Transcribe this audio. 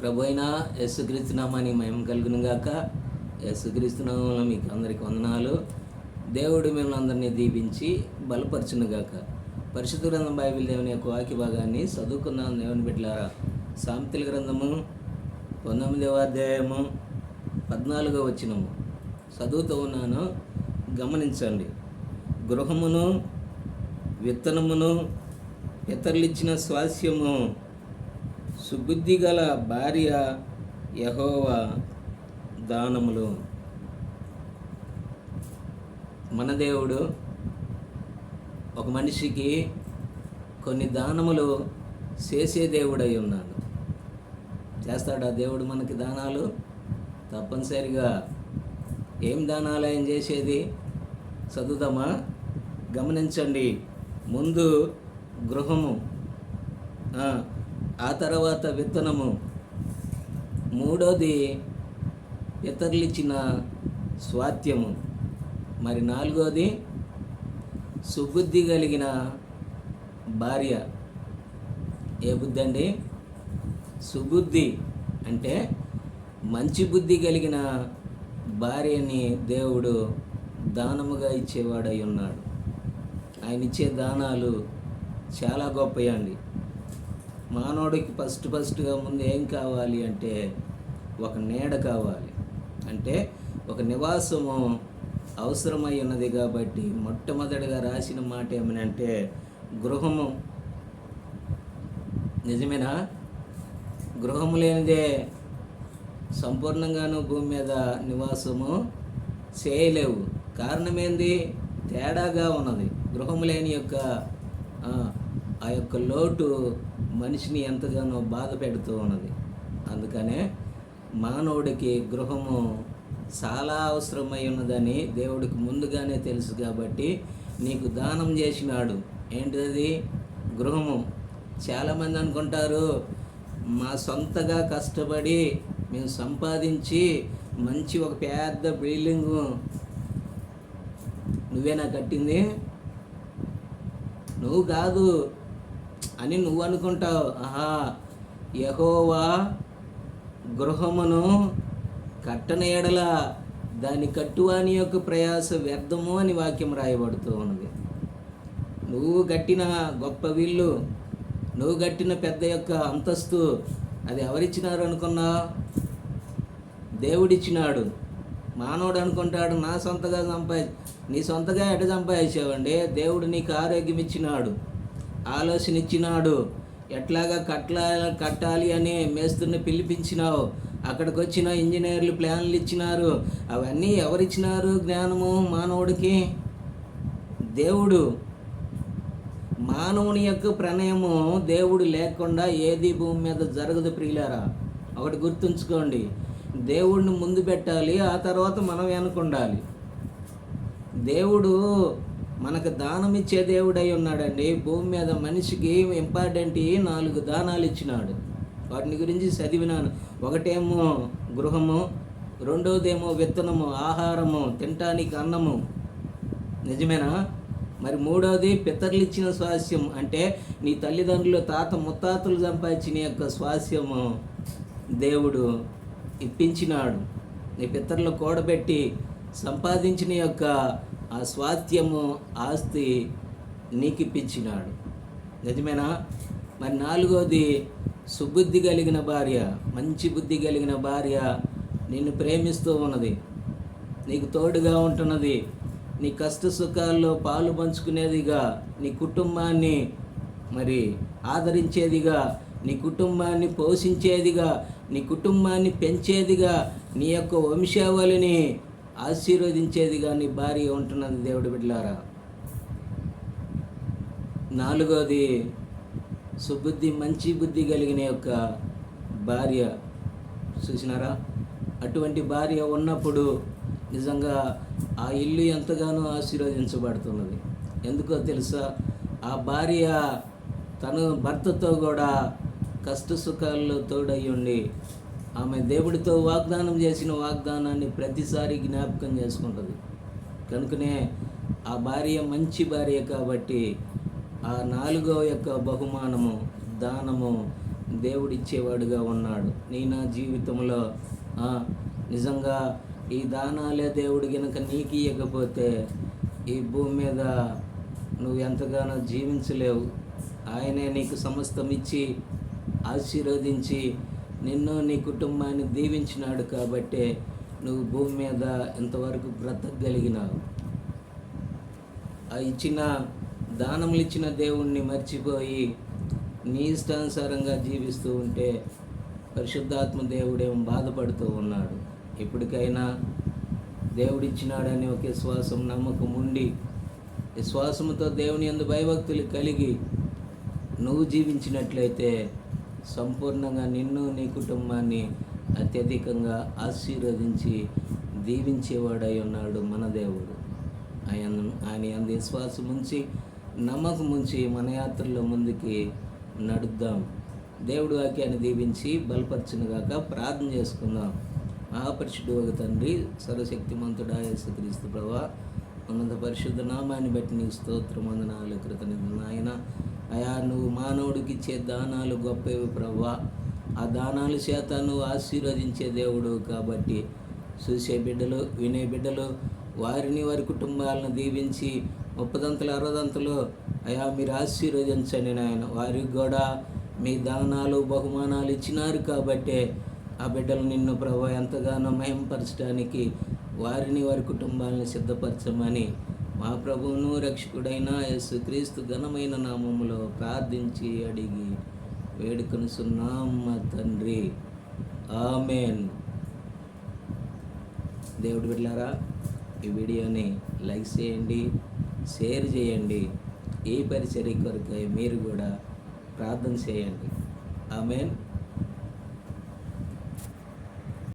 ప్రభు అయిన యేసుక్రీస్తు నామానికి మహిమ కలుగును గాక. యేసుక్రీస్తు నామంలో మీకు అందరికీ వందనాలు. దేవుడు మిమ్మల్ని అందరినీ దీవించి బలపరచును గాక. పరిశుద్ధ గ్రంథం బైబిల్ దేవుని యొక్క వాక్య భాగాన్ని చదువుకుందాం. దేవుని బిడ్డలారా, సామెతల గ్రంథము 19వ అధ్యాయము 14వ వచనము చదువుతూ ఉన్నాను, గమనించండి. గృహమును విత్తనమును ఇతరులిచ్చిన స్వాస్యము, సుబుద్ధి గల భార్య యెహోవా దానములు. మన దేవుడు ఒక మనిషికి కొన్ని దానములు చేసే దేవుడై ఉన్నాడు. చేస్తాడా దేవుడు మనకి దానాలు? తప్పనిసరిగా. ఏం దానాలు ఆయన చేసేది? చదువుదామా? గమనించండి. ముందు గృహము, ఆ తర్వాత విత్తనము, మూడోది ఇతరులిచ్చిన స్వాత్యము, మరి నాలుగోది సుబుద్ధి కలిగిన భార్య. ఏ బుద్ధి అండి? సుబుద్ధి అంటే మంచి బుద్ధి కలిగిన భార్యని దేవుడు దానముగా ఇచ్చేవాడై ఉన్నాడు. ఆయన ఇచ్చే దానాలు చాలా గొప్పయండి. మానవుడికి ఫస్ట్గా ముందు ఏం కావాలి అంటే ఒక నీడ కావాలి. అంటే ఒక నివాసము అవసరమై ఉన్నది. కాబట్టి మొట్టమొదటిగా రాసిన మాట ఏమనంటే గృహము. నిజమేనా? గృహము లేనిదే సంపూర్ణంగాను భూమి మీద నివాసము చేయలేవు. కారణం ఏంది? తేడాగా ఉన్నది. గృహము లేని యొక్క ఆ యొక్క లోటు మనిషిని ఎంతగానో బాధ పెడుతూ ఉన్నది. అందుకనే మానవుడికి గృహము చాలా అవసరమై ఉన్నదని దేవుడికి ముందుగానే తెలుసు. కాబట్టి నీకు దానం చేసినాడు. ఏంటిది? గృహము. చాలామంది అనుకుంటారు, మా సొంతగా కష్టపడి మేము సంపాదించి మంచి ఒక పెద్ద బిల్డింగు నువ్వేనా కట్టింది? నువ్వు కాదు అని నువ్వు అనుకుంటావు. యెహోవా గృహమును కట్టన ఎడల దాని కట్టువాని యొక్క ప్రయాస వ్యర్థము అని వాక్యం రాయబడుతూ ఉన్నది. నువ్వు కట్టిన గొప్ప విల్లు, నువ్వు కట్టిన పెద్ద యొక్క అంతస్తు, అది ఎవరిచ్చినారు అనుకున్నా? దేవుడిచ్చినాడు. మానవుడు అనుకుంటాడు నా సొంతగా నీ సొంతగా ఎట సంపాదించావండి? దేవుడు నీకు ఆరోగ్యం ఇచ్చినాడు, ఆలోచన ఇచ్చినాడు, ఎట్లాగా కట్టాలి అని మేస్తుని పిలిపించినావు. అక్కడికి వచ్చిన ఇంజనీర్లు ప్లాన్లు ఇచ్చినారు. అవన్నీ ఎవరిచ్చినారు? జ్ఞానము మానవుడికి దేవుడు. మానవుని యొక్క ప్రణయము దేవుడు లేకుండా ఏది భూమి మీద జరగదు ప్రియులారా. ఒకటి గుర్తుంచుకోండి, దేవుడిని ముందు పెట్టాలి, ఆ తర్వాత మనం వెనుకొండాలి. దేవుడు మనకు దానం ఇచ్చే దేవుడై ఉన్నాడండి. భూమి మీద మనిషికి ఇంపార్టెంట్ 4 దానాలు ఇచ్చినాడు. వాటిని గురించి చదివినాను. ఒకటేమో గృహము, రెండోదేమో విత్తనము, ఆహారము, తినటానికి అన్నము. నిజమేనా? మరి మూడోది పితరులిచ్చిన స్వాస్యం, అంటే నీ తల్లిదండ్రులు ముత్తాతలు సంపాదించిన యొక్క స్వాస్యము దేవుడు ఇప్పించినాడు. నీ పితరులు కూడబెట్టి సంపాదించిన యొక్క ఆ స్వాస్థ్యము, ఆస్తి నీకు ఇప్పించినాడు. నిజమేనా? మరి నాలుగోది సుబుద్ధి కలిగిన భార్య, మంచి బుద్ధి కలిగిన భార్య నిన్ను ప్రేమిస్తూ ఉన్నది, నీకు తోడుగా ఉంటున్నది, నీ కష్ట సుఖాల్లో పాలు పంచుకునేదిగా, నీ కుటుంబాన్ని మరి ఆదరించేదిగా, నీ కుటుంబాన్ని పోషించేదిగా, నీ కుటుంబాన్ని పెంచేదిగా, నీ యొక్క వంశావళిని ఆశీర్వదించేదిగా నీ భార్య ఉంటున్నది. దేవుడి బిడ్డలారా, నాలుగోది సుబుద్ధి, మంచి బుద్ధి కలిగిన యొక్క భార్య. చూసినారా? అటువంటి భార్య ఉన్నప్పుడు నిజంగా ఆ ఇల్లు ఎంతగానో ఆశీర్వదించబడుతున్నది. ఎందుకో తెలుసా? ఆ భార్య తను భర్తతో కూడా కష్ట సుఖాల్లో తోడయ్యుండి ఆమె దేవుడితో వాగ్దానం చేసిన వాగ్దానాన్ని ప్రతిసారి జ్ఞాపకం చేసుకుంటుంది. కనుకనే ఆ భార్య మంచి భార్య. కాబట్టి ఆ 4వ యొక్క బహుమానము, దానము దేవుడిచ్చేవాడుగా ఉన్నాడు. నా జీవితంలో నిజంగా ఈ దానాలే దేవుడు గనుక నీకు ఇవ్వకపోతే ఈ భూమి మీద నువ్వు ఎంతగానో జీవించలేవు. ఆయనే నీకు సమస్తం ఇచ్చి ఆశీర్వదించి నిన్ను నీ కుటుంబాన్ని దీవించినాడు కాబట్టే నువ్వు భూమి మీద ఇంతవరకు బ్రతకగలిగినావు. ఆ దానములు ఇచ్చిన దేవుణ్ణి మర్చిపోయి నీ ఇష్టానుసారంగా జీవిస్తూ ఉంటే పరిశుద్ధాత్మ దేవుడేమో బాధపడుతూ ఉన్నాడు. ఇప్పటికైనా దేవుడిచ్చినాడని ఒక విశ్వాసం, నమ్మకం ఉండి విశ్వాసంతో దేవుని యందు భయభక్తులు కలిగి నువ్వు జీవించినట్లయితే సంపూర్ణంగా నిన్ను నీ కుటుంబాన్ని అత్యధికంగా ఆశీర్వదించి దీవించేవాడై ఉన్నాడు మన దేవుడు. ఆయన యందు విశ్వాసం ఉంచి నమ్మకం ఉంచి మన యాత్రలో ముందుకి నడుద్దాం. దేవుడు వాక్యాన్ని దీవించి బలపరచునుగాక. ప్రార్థన చేసుకుందాం. మహాపరిశుద్ధుడు తండ్రి, సర్వశక్తిమంతుడా యేసుక్రీస్తు ప్రభువా, ఉన్నత పరిశుద్ధ నామాన్ని బట్టి నీకు స్తోత్రం, వందనాలు, కృతజ్ఞతలు నాయన. అయా నువ్వు మానవుడికి ఇచ్చే దానాలు గొప్పవి ప్రభువా. ఆ దానాల చేత నువ్వు ఆశీర్వదించే దేవుడు కాబట్టి చూసే బిడ్డలు, వినే బిడ్డలు వారిని వారి కుటుంబాలను దీవించి 30 60 అయా మీరు ఆశీర్వదించండి నాయన. వారికి కూడా మీ దానాలు బహుమానాలు ఇచ్చినారు కాబట్టే ఆ బిడ్డలు నిన్ను ప్రభువా ఎంతగానో మహింపరచడానికి వారిని వారి కుటుంబాలను సిద్ధపరచమని మా ప్రభువును రక్షకుడైన యేసుక్రీస్తు ఘనమైన నామములో ప్రార్థించి అడిగి వేడుకొనుచున్నాం మా తండ్రి. ఆమేన్. దేవుడి బిడ్డలారా, ఈ వీడియోని లైక్ చేయండి, షేర్ చేయండి. ఈ పరిచర్య కొరకై మీరు కూడా ప్రార్థన చేయండి. ఆమేన్.